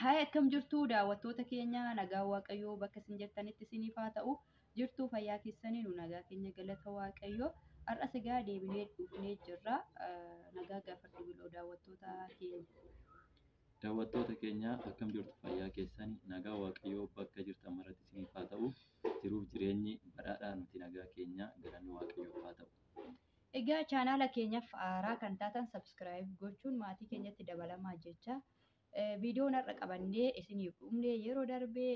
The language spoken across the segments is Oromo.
Haa akkam jirtu daawwattoota keenya nagaa waaqayyoo bakka isin jirtanitti isiniif haa ta'u jirtu fayyaa keessanii nu nagaa keenya galata waaqayyoo har'as egaa deebinee dhufnee jirra nagaa gaafadhu biloo Daawwattoota keenya akkam jirtu fayyaa keessanii nagaa waaqayyoo bakka jirtan maratti isiniif haa ta'u jiruuf jireenyi badhaadhaa nuti nagaa keenya galanni waaqayyoof haa ta'u. Egaa chaanaala keenyaaf haaraa kan taatan subscribe gochuun maatii keenyatti dabalamaa jecha viidiyoon har'a qabannee isiniif dhufne yeroo darbee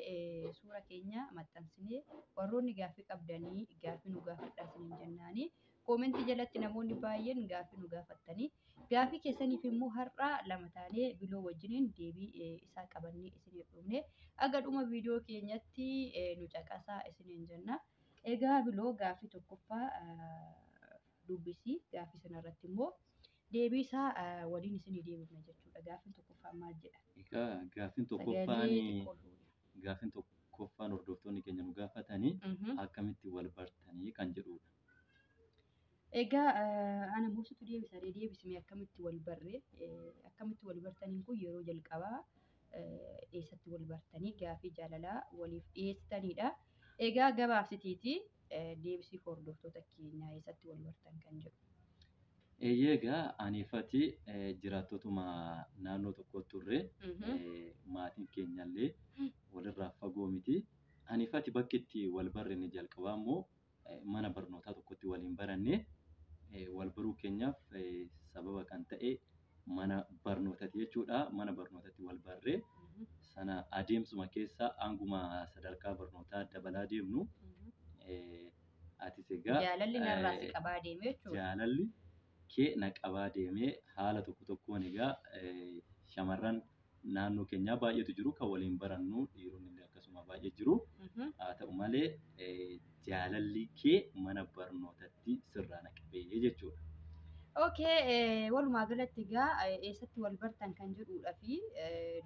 suura keenya maxxansinee warroonni gaaffii qabdanii gaaffii nu gaafadhaa isiniin jennaanii koomentii jalatti namoonni baay'een gaaffii nu gaafattanii gaaffii keessaniif immoo har'a lama taanee biloo wajjiniin deebii isaa qabannee isiniif dhufne aga dhuma viidiyoo keenyatti nu caqasaa isiniin jenna. Egaa biloo gaaffii tokkoffaa dubbisii gaaffii sanarratti immoo deebii isaa waliin isinii deebifna jechuudha. Gaaffiin tokkoffaan maal jedha? Egaa gaaffiin tokkoffaan hordoftoonni keenya nu gaafatanii akkamitti wal bartanii kan jedhudha. Egaa ana muusitu deebisee akkamitti wal barree akkamitti wal bartaniin kun yeroo jalqabaa eessatti wal bartanii gaaffii jaalalaa waliif dhiyeessitanidha. Egaa gabaabsitiitii deebisii hordoftoota keenyaa eessatti wal bartan kan jedhu. Egaa aniifati jiraattotuma naannoo tokkotti turre maatiin keenyallee walirraa fagoo miti. Aniifati bakki itti wal barre ni jalqabaa immoo mana barnootaa tokkotti waliin baranne wal baruu keenyaaf sababa kan ta'e mana barnootaati jechuudha. Mana barnootatti wal barree sana adeemsuma keessa hanguma sadarkaa barnootaa dabalaa deemnu atis egaa jaalalli narraa si qabaa deeme jechuudha. Jaalalli kee na qabaa deemee haala tokkoon egaa shamarran naannoo keenyaa baay'eetu jiru kan waliin barannu dhiironni illee akkasuma baay'ee jiru. Haa ta'u malee jaalalli kee mana barnootatti sirraa na qabee jechuudha. Okay, walumaa galatti egaa eessatti wal bartan kan jedhudha fi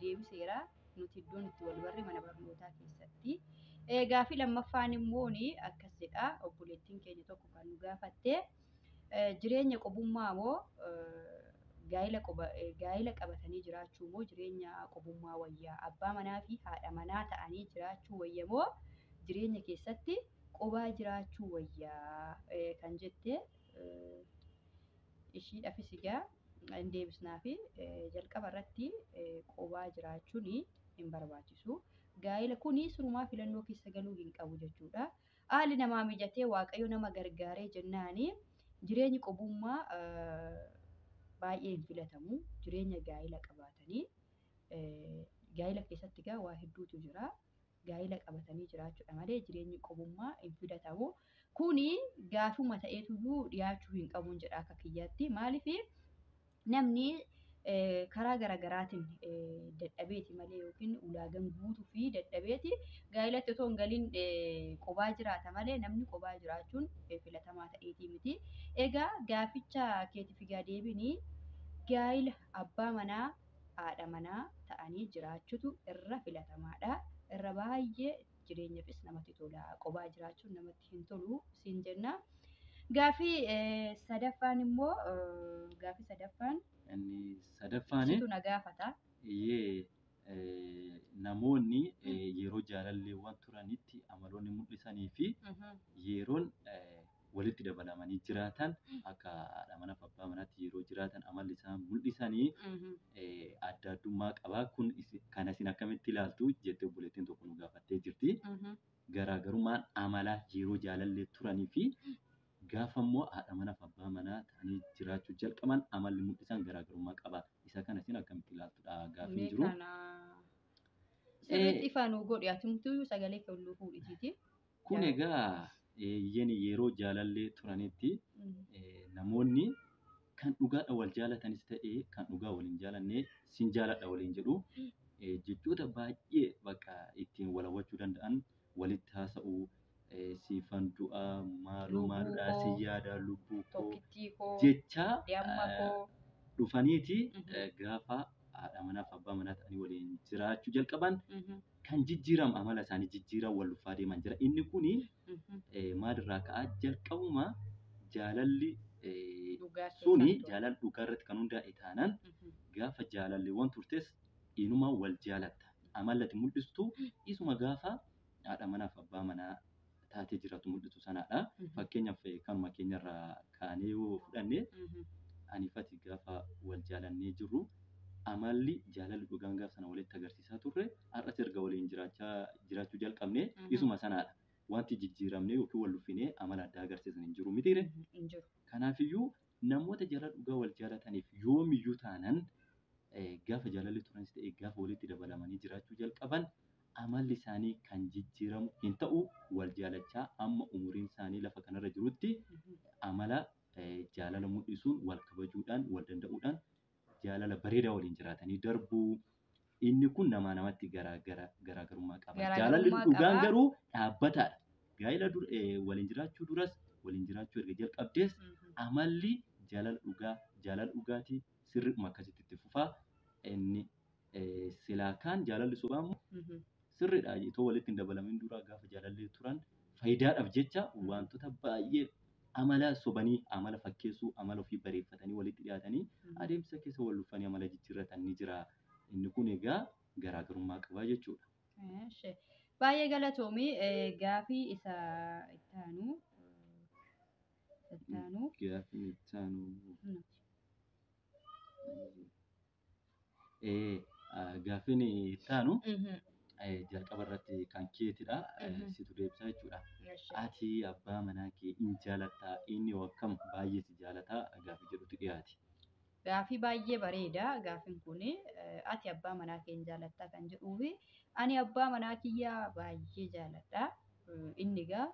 deebiseera nuti iddoon itti wal barre mana barnootaa keessatti. Gaaffii lammaffaan immoo akkas jedha obboleettiin keenya tokko kan nu gaafatte jireenya qobummaa moo gaa'ila qabatanii jiraachuu moo jireenya qobummaa wayyaa abbaa manaa fi haadha manaa ta'anii jiraachuu wayya moo jireenya keessatti qobaa jiraachuu wayyaa kan jette ishiidhaafis egaa hin deebisnaa fi jalqaba irratti qobaa jiraachuun hin barbaachisu. Gaa'ila kuni surumaa filannoo keessa galuu hin qabu jechuudha. Haalli namaa mijatee waaqayyo nama gargaaree jennaani jireenyi qobummaa baay'ee hin filatamu. Jireenya gaa'ila qabatanii gaa'ila keessatti egaa waa hedduutu jira. Gaa'ila qabatanii jiraachuudha malee jireenyi qobummaa hin filatamu. Kuni gaafuma ta'eetuyyuu dhiyaachuu hin qabuun jedha akka kiyyaatti. Maaliif namni karaa garaagaraatiin dadhabeeti malee yookiin ulaagaan guutuu fi dadhabeeti gaa'ilatti otoo hin galiin qobaa jiraata malee namni qobaa jiraachuun filatamaa ta'eetii miti. Egaa gaaficha keetiif egaa deebinii gaa'ila abbaa manaa haadha manaa ta'anii jiraachuutu irra filatamaadha. Irra baay'ee jireenyaafis namatti tola. Qobaa jiraachuun namatti hin tolu siin jenna. Gaaffii sadaffaan immoo gaaffii sadaffaan Inni sadaffaan situ na gaafata. Namoonni yeroo jaalalleewwan turanitti amaloonni mul'isanii fi yeroon walitti dabalamanii jiraatan akka haadha manaaf abbaa manaatti yeroo jiraatan amalli isaan mul'isanii adda addummaa qabaa. Kun kan isin akkamitti ilaaltu jettee obboleettiin tokko nu gaafattee jirti. Garaagarummaan amalaa yeroo jaalallee turanii fi gaafa immoo haadha manaaf abbaa manaa ta'anii jiraachuu jalqaban amalli mul'isan garaagarummaa qaba. Isa kana isin akkamitti ilaaltudha gaaffiin jiru. Sirriitti ifaa nuu godhi atumtuu sagalee keelluu fuudhitiiti. Kun egaa yeroo jaalallee turanitti namoonni kan dhugaadha wal jaalatanis ta'ee kan dhugaa waliin jaalanne sin jaaladha waliin jedhu jechoota baay'ee bakka ittiin wal hawwachuu danda'an walitti haasa'uu. Siifan du'aa maaludha si yaada lubbuu koo jecha dhufaniiti gaafa haadha manaaf abbaa manaa ta'anii waliin jiraachuu jalqaban kan jijjiiramu amala isaanii jijjiiran wal dhufaa deeman jira. Inni kuni maalirraa ka'aa jalqabuma jaalalli suni jaalala dhugaa irratti kan hundaa'e taanaan gaafa jaalalleewwan turtes inuma wal jaalatta. amallati mul'istu isuma gaafa haadha manaa fi abbaa manaa taatee jiraatu mul'isu sanaadha. Fakkeenyaaf kanuma keenyarraa kaanee yoo fudhanne ani fati gaafa wal jaalannee jirru amalli jaalalli dhugaan gaafa sana walitti agarsiisaa turre har'as erga waliin jiraachuu jalqabne isuma sanaadha. Wanti jijjiiramne yookiin wal dhuffinee amala addaa agarsiisan hin jiru mitiire. Kanaafiyyuu namoota jaalala dhugaa wal jaalataniif yoomiyyuu taanan gaafa jaalalli turanis ta'e gaafa walitti dabalamanii jiraachuu jalqaban amalli isaanii kan jijjiiramu hin ta'u wal jaalachaa amma umuriin isaanii lafa kanarra jirutti amala jaalala mul'isuun wal kabajuudhaan wal danda'uudhaan jaalala bareedaa waliin jiraatanii darbuu. Inni kun namaa namatti garaagarummaa qaba. Jaalalli dhugaan garuu dhaabbataadha. Gaa'ila waliin jiraachuu duras waliin jiraachuu erga jalqabdees amalli jaalala dhugaatii sirriidhuma akkasitti itti fufaa. Inni silaa kaan jaalalli sobaamu sirriidha. Itoo walitti hin dabalamin dura gaafa jaalallee turan faayidaadhaaf jecha wantoota baay'ee amala sobanii amala fakkeessuu amala ofii bareeffatanii walitti dhiyaatanii adeemsa keessa wal dhufanii amala jijjiirratan ni jira. Inni kun egaa garaagarummaa qabaa jechuudha. Baay'ee galatoomii gaafii isa itti aanu. Gaafii itti aanu. Gaafiin itti aanu jalqaba irratti kan keetidha. Situ deebisaa jechuudha. Ati abbaa manaa kee in jaalattaa inni akkam baay'ee si jaalataa gaafii jedhutu dhiyaate. Gaafii baay'ee bareeda. Gaafiin kun ati abbaa manaa kee in jaalattaa kan jedhuufi ani abbaa manaa kiyyaa baay'ee jaaladha. Inni egaa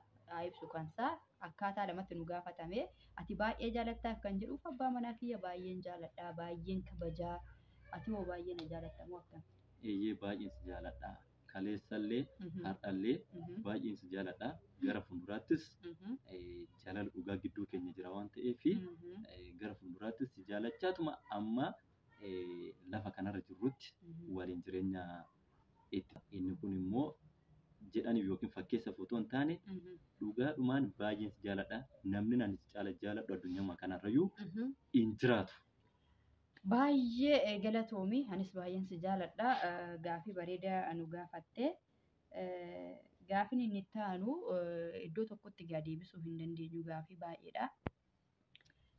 ibsu kansaa akkaataa lamatti nu gaafatame ati baay'ee jaalattaa kan jedhuuf abbaa manaa kiyya baay'een jaaladha baay'een kabajaa. Ati hoo baay'ee na jaalattamoo akkam? Eeyyee baay'een si jaaladha. Kaleessallee har'allee baay'een si jaaladha. Gara fuulduraattis jaalala dhugaa gidduu keenya jira waan ta'eef gara fuulduraattis si jaalachaatuma amma lafa kanarra jirrutti waliin jireenya itti. Inni kun immoo jedhaniif yookiin fakkeessaaf otoo hin taane dhugaadhumaan baay'een si jaaladha. Namni ani si caala jaaladhu addunyaa kanarrayyuu hin jiraatu. Baay'ee galatoomii anis baay'een si jaaladha. Gaafii bareedaa nu gaafatte. Gaafiin inni itti aanu iddoo tokkotti gaa deebisuu hin dandeenyu gaafii baay'eedha.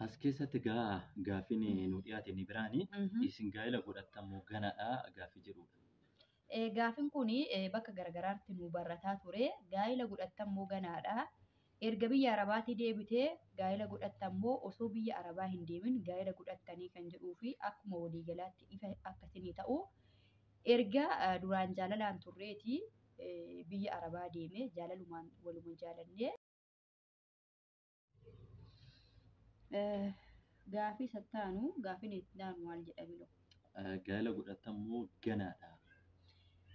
As keessatti gaafiin nu dhiyaate inni biraani isin gaa'ela godhattamoo ganaadha gaafii jedhudha. Gaafiin kun bakka garagaraatti nu barrataa ture. Gaa'ela godhattamoo ganaadha. Erga biyya Arabaatii deebitee gaa'ela godhattamoo osoo biyya Arabaa hin deemin gaa'ela godhattanii kan jedhuu fi akkuma waliigalaatti ifa akkasinii ta'u erga duraan jaalalaan turreeti biyya Arabaa deemee jaalalumaan waluma jaalannee. Gaafii sattaanu gaafiin itti aanu maal jedhamilo? Gaa'ela godhattamoo ganaadha.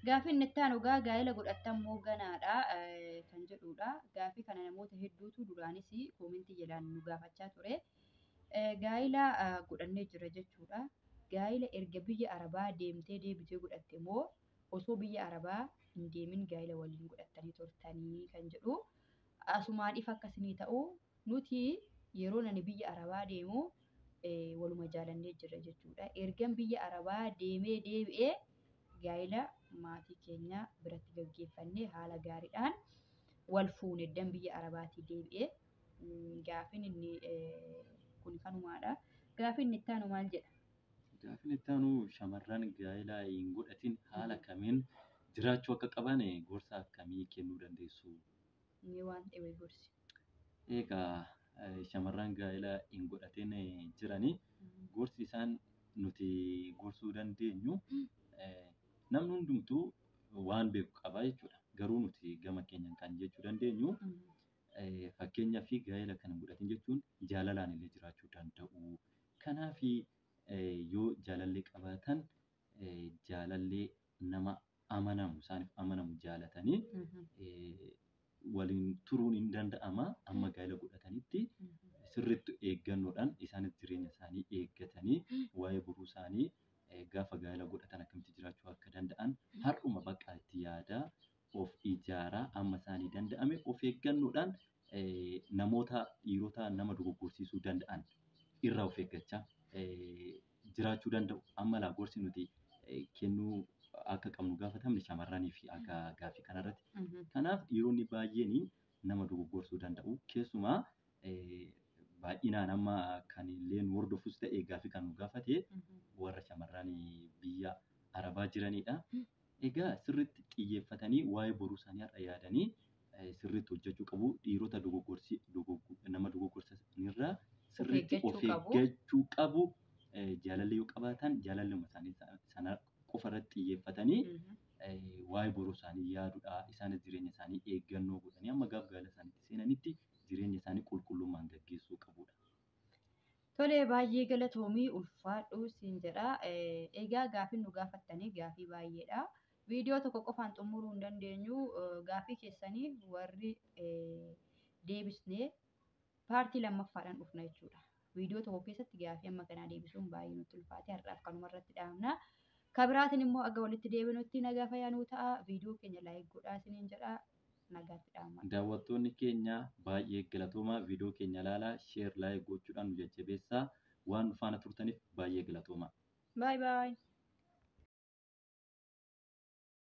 Gaafiin itti aanu gaa'ela godhattamoo ganaadha kan jedhudha. Gaafii kana namoota hedduutu duraanis koomentii jedhaan nu gaafachaa ture. Gaa'ela godhannee jira jechuudha. Gaa'ela erga biyya Arabaa deemtee deebitee godhatte moo osoo biyya Arabaa hin deemin gaa'ela waliin godhattanii turtanii kan jedhu. Asumaan ifa akkasinii ta'u nuti yeroo ani biyya Arabaa deemu waluma jaalannee jira jechuudha. Ergan biyya Arabaa deemee deebi'ee gaa'ela maatii keenya biratti gaggeeffannee haala gaariidhaan wal fuuneddan biyya Arabaatii deebi'ee. Gaafiin inni kun kanumaadha. Gaafiin inni itti aanu maal jedha? Gaafiin itti aanu shamarran gaa'ela hin godhatin haala kamiin jiraachuu akka qaban gorsa akkamii kennuu dandeessu? Inni waan ta'e gorsi. Egaa shamarran gaa'ela hin godhatin jiranii gorsi isaan nuti gorsuu dandeenyu namni hundumtuu waan beeku qaba jechuudha. Garuu nuti gama keenyan kan jechuu dandeenyu fakkeenyaa fi gaa'ela kana godhatin jechuun jaalalaan illee jiraachuu danda'u. Kanaaf yoo jaalallee qabaatan jaalallee nama amanamu isaaniif amanamu jaalatanii waliin turuun hin danda'ama. Amma gaa'ela godhatanitti sirriitti eeggannoodhaan isaanis jireenya isaanii eeggatanii waa'ee boruu isaanii gaafa gaa'ela godhatan akkamitti jiraachuu akka danda'an har'uma bakka itti yaadaa of ijaaraa amma isaanii danda'ame of eeggannoodhaan namoota dhiirota nama dogoggorsiisuu danda'an irraa of eeggachaa jiraachuu danda'u. Amma gorsi nuti kennuu akka qabnu gaafatamne shamarranii fi akka gaaffii kanarratti. Mhm. Kanaaf dhiironni baay'een nama dogoggorsuu danda'u. Keessumaa baay'inaan amma kan illee nu hordofus ta'e gaaffii kan nu gaafate Mhm. warra shamarranii biyya Arabaa jiranidha. Egaa sirriitti xiyyeeffatanii waa'ee boruu isaanii har'a yaadanii sirriitti hojjechuu qabu. Dhiirota nama dogoggorsanirraa sirriitti of eeggachuu qabu. eeggachuu qabu. Jaalallee yoo qabaatan jaalalluma isaanii sana qofa irratti xiyyeeffatanii Mhm. waa'ee boruu isaanii yaaduudha. Isaanis jireenya isaanii eeggannoo godhanii amma gaaf gaala isaaniitti seenanitti jireenya isaanii qulqullummaan gaggeessuu qabudha. Tolee, baay'ee galatoomii ulfaadhu siin jedha. Egaa gaaffii nu gaafattanii gaaffii baay'eedha. Viidiyoo tokko qofaan xumuruu hin dandeenyu. Gaaffii keessanii warri deebisnee paartii lammaffaadhaan dhufna jechuudha. Viidiyoo tokko keessatti gaaffii amma kanaa deebisuun baay'ee nutti ulfaate. Har'aaf kanuma irratti dhaabna. Kabiraatiin immoo akka walitti deebinutti nagaa fayyaa nuu ta'a. Viidiyoo keenya laayik godhaa isiniin jedha. Nagaatti dhaama. Daawwattoonni keenya baay'ee galatooma. Viidiyoo keenya ilaalaa, sheer laayik gochuudhaan nu jajjabeessaa. Waan nu faana turtaniif baay'ee galatooma. Baay baay.